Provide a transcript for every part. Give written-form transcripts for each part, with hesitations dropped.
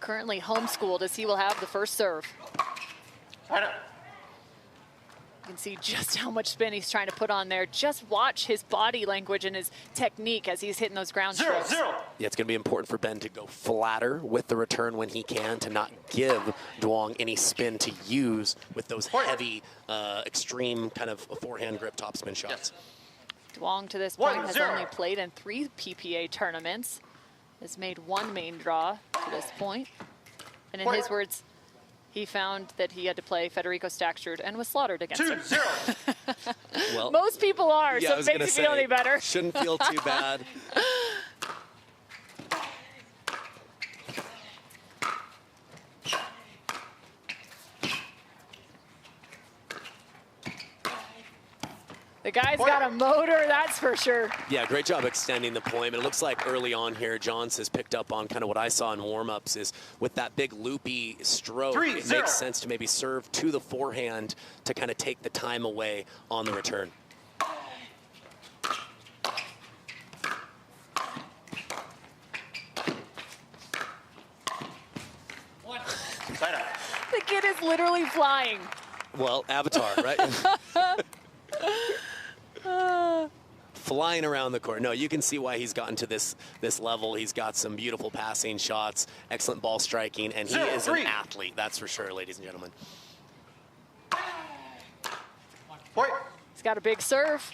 currently homeschooled, as he will have the first serve. You can see just how much spin he's trying to put on there. Just watch his body language and his technique as he's hitting those ground strokes. Yeah, it's going to be important for Ben to go flatter with the return when he can, to not give Duong any spin to use with those heavy, extreme kind of forehand grip topspin shots. Duong to this point has only played in 3 PPA tournaments. Has made 1 main draw to this point. And in his words, he found that he had to play Federico Staksrud and was slaughtered against him. 2-0. Well, most people are, yeah, so it makes me feel any better. Shouldn't feel too bad. The guy's got a motor, that's for sure. Yeah, great job extending the point. It looks like early on here, Johns has picked up on kind of what I saw in warm-ups is with that big loopy stroke, it makes sense to maybe serve to the forehand to kind of take the time away on the return. The kid is literally flying. Well, Avatar, right? Flying around the court. No, you can see why he's gotten to this level. He's got some beautiful passing shots, excellent ball striking, and he is an athlete, that's for sure, ladies and gentlemen. He's got a big serve,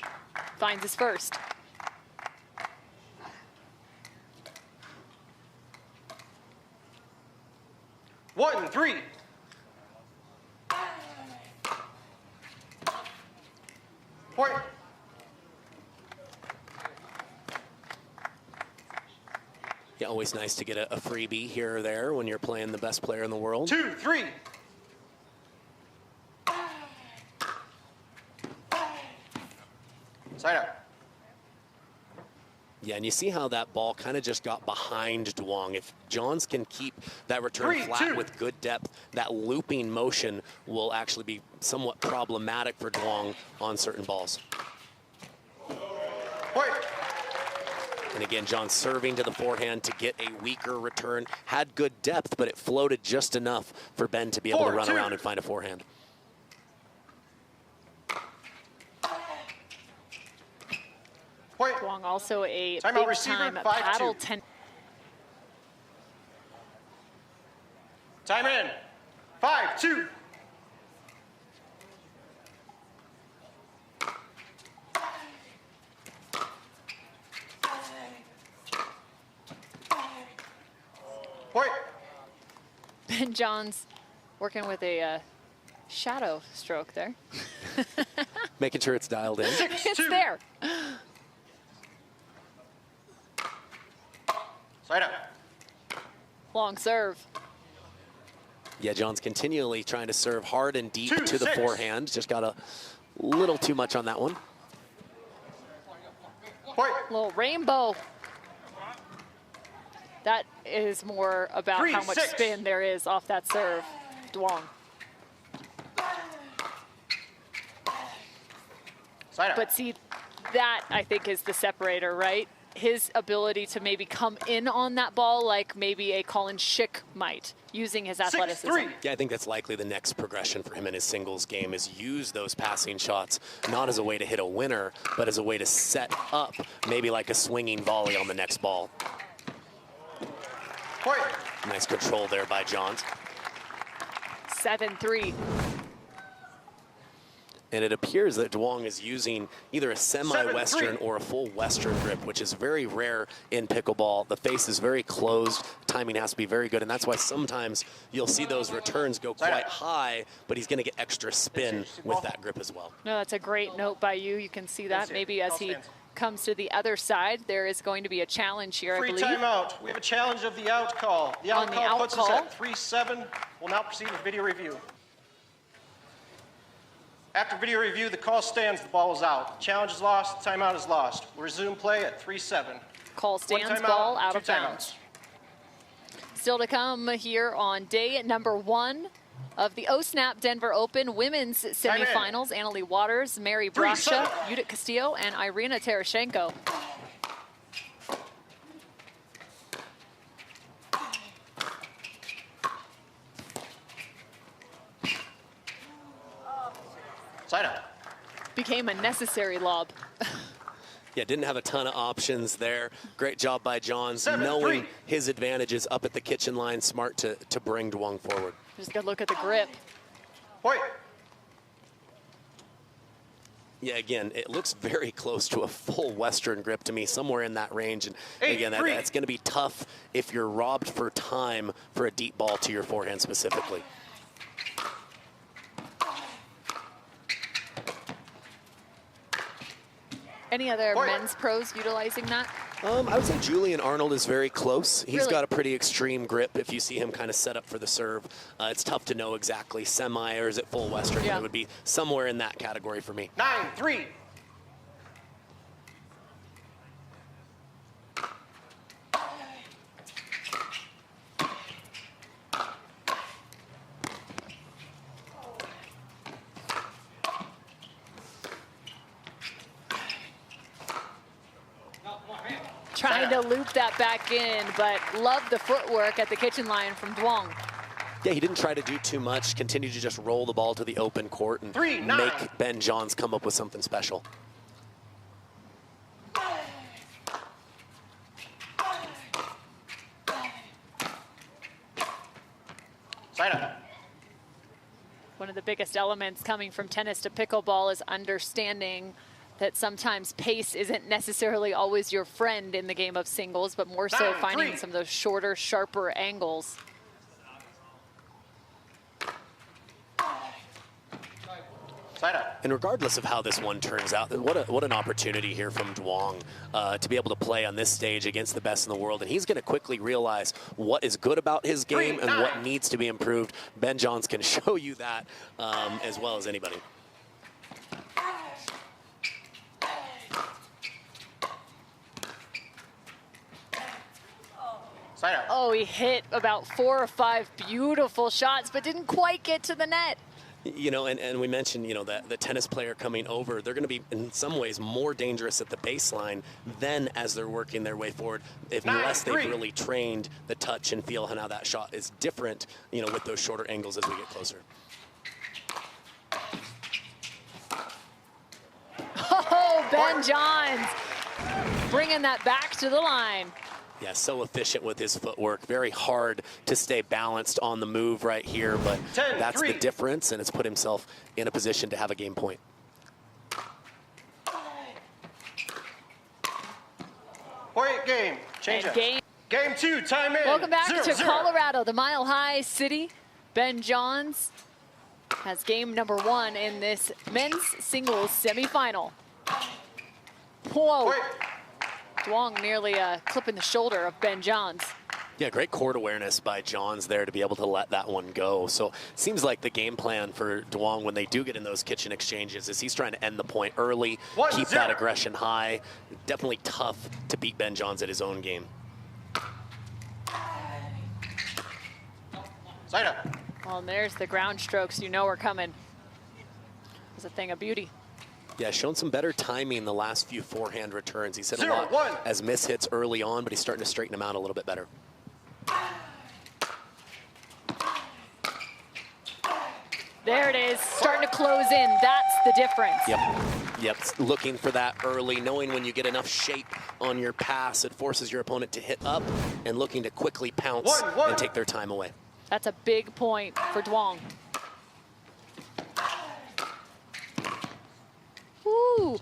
finds his first. One, 3. Point. Yeah, always nice to get a freebie here or there when you're playing the best player in the world. 2, 3. Side out. Yeah, and you see how that ball kind of just got behind Duong. If Johns can keep that return flat with good depth, that looping motion will actually be somewhat problematic for Duong on certain balls. Point. And again, John serving to the forehand to get a weaker return. Had good depth, but it floated just enough for Ben to be able to run around and find a forehand. Duong also a big-time paddle 10. Time in. 5-2. Point. Ben Johns working with a shadow stroke there. Making sure it's dialed in. It's there. Side out. Long serve. Yeah, John's continually trying to serve hard and deep to the forehand. Just got a little too much on that one. Point. Little rainbow. That is more about how much spin there is off that serve. Duong. But see, that I think is the separator, right? His ability to maybe come in on that ball like maybe a Colin Schick might, using his athleticism. Yeah, I think that's likely the next progression for him in his singles game is use those passing shots, not as a way to hit a winner, but as a way to set up maybe like a swinging volley on the next ball. Point. Nice control there by Johns. 7-3. And it appears that Duong is using either a semi-Western or a full Western grip, which is very rare in pickleball. The face is very closed. Timing has to be very good, and that's why sometimes you'll see those returns go quite high, but he's going to get extra spin with that grip as well. No, that's a great note by you. You can see that maybe as he comes to the other side, there is going to be a challenge here, I believe. Free timeout. We have a challenge of the out call. The out call puts us at 3-7. We'll now proceed with video review. After video review, the call stands, the ball is out. Challenge is lost, timeout is lost. We'll resume play at 3-7. Call stands, ball out of bounds. Still to come here on day number 1 of the OSNAP Denver Open Women's Semifinals. Annalie Waters, Mary Brasha, Judith Castillo, and Irina Terashenko. Side out. Became a necessary lob. Yeah, didn't have a ton of options there. Great job by Johns, knowing his advantages up at the kitchen line. Smart to bring Duong forward. Just a good look at the grip. Point. Yeah, again, it looks very close to a full Western grip to me, somewhere in that range. And again, that's going to be tough if you're robbed for time for a deep ball to your forehand specifically. Any other men's pros utilizing that? I would say Julian Arnold is very close. He's Really? got a pretty extreme grip if you see him kind of set up for the serve. It's tough to know exactly semi or is it full Western. Yeah. It would be somewhere in that category for me. 9-3. Trying to loop that back in, but love the footwork at the kitchen line from Duong. Yeah, he didn't try to do too much, continued to just roll the ball to the open court and 3-9. make Ben Johns come up with something special. Side out. One of the biggest elements coming from tennis to pickleball is understanding that sometimes pace isn't necessarily always your friend in the game of singles, but more so finding some of those shorter, sharper angles. Side out. And regardless of how this one turns out, what an opportunity here from Duong to be able to play on this stage against the best in the world. And he's going to quickly realize what is good about his game and what needs to be improved. Ben Johns can show you that as well as anybody. Side out. Oh, he hit about 4 or 5 beautiful shots, but didn't quite get to the net. You know, and we mentioned, you know, that the tennis player coming over, they're going to be in some ways more dangerous at the baseline than as they're working their way forward, unless they've really trained the touch and feel how that shot is different, you know, with those shorter angles as we get closer. Oh, Ben Johns bringing that back to the line. Yeah, so efficient with his footwork. Very hard to stay balanced on the move right here, but that's the difference, and it's put himself in a position to have a game point. Point game. Change And up. game. Game 2, time in. Welcome back 0-0. to Colorado, the Mile High City. Ben Johns has game number 1 in this men's singles semifinal. Whoa. Point. Duong nearly clipping the shoulder of Ben Johns. Yeah, great court awareness by Johns there to be able to let that one go. So it seems like the game plan for Duong when they do get in those kitchen exchanges is he's trying to end the point early, keep that aggression high. Definitely tough to beat Ben Johns at his own game. Side up. Well, and there's the ground strokes you know are coming. It's a thing of beauty. Yeah, shown some better timing the last few forehand returns. He's hit a lot as miss hits early on, but he's starting to straighten them out a little bit better. There it is, starting to close in. That's the difference. Yep, looking for that early, knowing when you get enough shape on your pass, it forces your opponent to hit up and looking to quickly pounce and take their time away. That's a big point for Duong. Woo!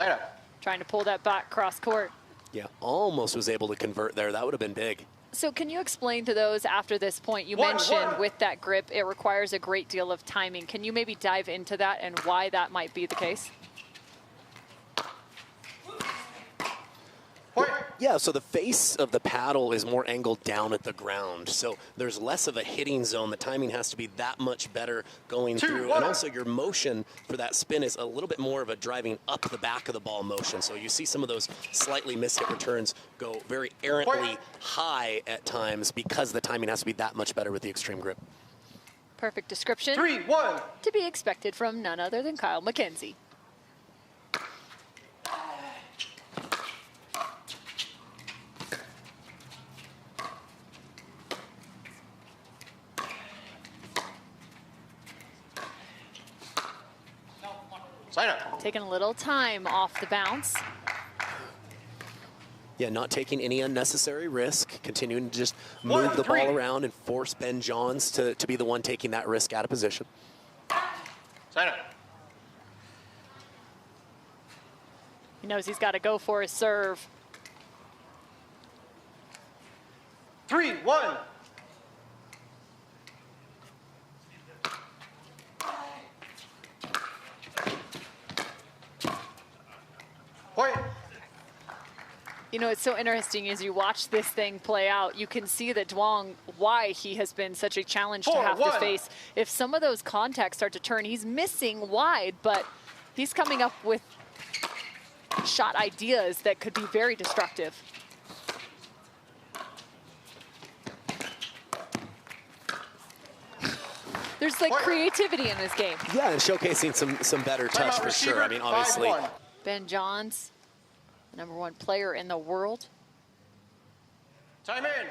Trying to pull that back cross court. Yeah, almost was able to convert there. That would have been big. So can you explain to those after this point, you mentioned with that grip, it requires a great deal of timing. Can you maybe dive into that and why that might be the case? Yeah, so the face of the paddle is more angled down at the ground. So there's less of a hitting zone. The timing has to be that much better going through. And also your motion for that spin is a little bit more of a driving up the back of the ball motion. So you see some of those slightly mishit returns go very errantly high at times because the timing has to be that much better with the extreme grip. Perfect description. 3-1. To be expected from none other than Kyle McKenzie. Sign up. Taking a little time off the bounce. Yeah, not taking any unnecessary risk, continuing to just move the ball around and force Ben Johns to be the one taking that risk out of position. Sign up. He knows he's got to go for his serve. 3-1. Point. You know, it's so interesting as you watch this thing play out, you can see that Duong, why he has been such a challenge to have to face. If some of those contacts start to turn, he's missing wide, but he's coming up with shot ideas that could be very destructive. There's like creativity in this game. Yeah, and showcasing some better touch for sure. I mean, obviously. Ben Johns, the #1 player in the world. Time in.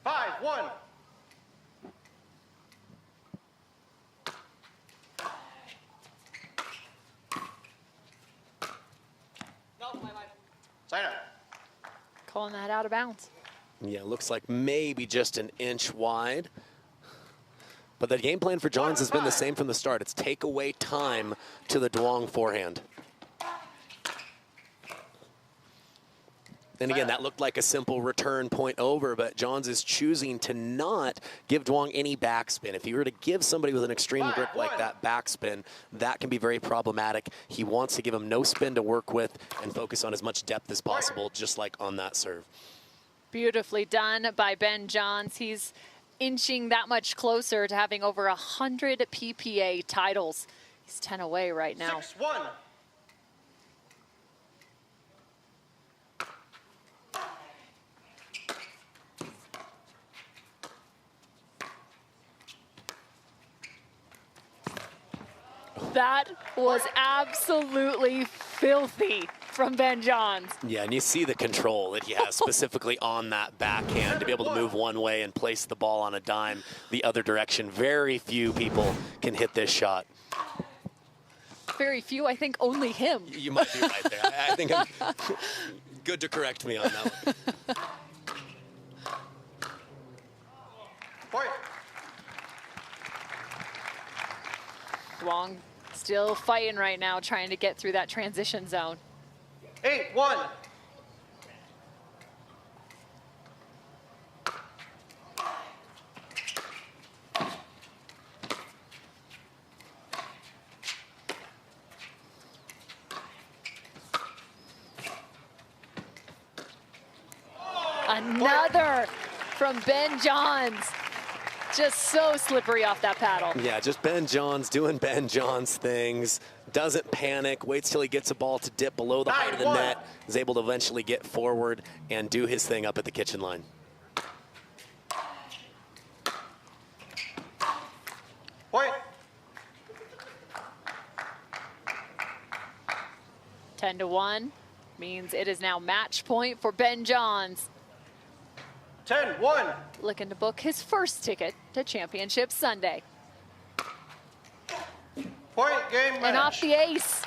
5-1. Sign up. Calling that out of bounds. Yeah, looks like maybe just an inch wide. But the game plan for Johns has been the same from the start. It's take away time to the Duong forehand. And again, that looked like a simple return point over, but Johns is choosing to not give Duong any backspin. If you were to give somebody with an extreme grip like that backspin, that can be very problematic. He wants to give him no spin to work with and focus on as much depth as possible, just like on that serve. Beautifully done by Ben Johns. He's inching that much closer to having over 100 PPA titles. He's 10 away right now. 6-1. That was absolutely filthy from Ben Johns. Yeah, and you see the control that he has specifically on that backhand to be able to move one way and place the ball on a dime the other direction. Very few people can hit this shot. Very few, I think only him. You might be right there. I think I'm good to correct me on that one. Point. Duong still fighting right now, trying to get through that transition zone. 8-1. Another from Ben Johns. Just so slippery off that paddle. Yeah, just Ben Johns doing Ben Johns things. Doesn't panic, waits till he gets a ball to dip below the height of the net, is able to eventually get forward and do his thing up at the kitchen line. Point. 10-1 means it is now match point for Ben Johns. 10-1. Looking to book his first ticket to Championship Sunday. Point game match. And off the ace.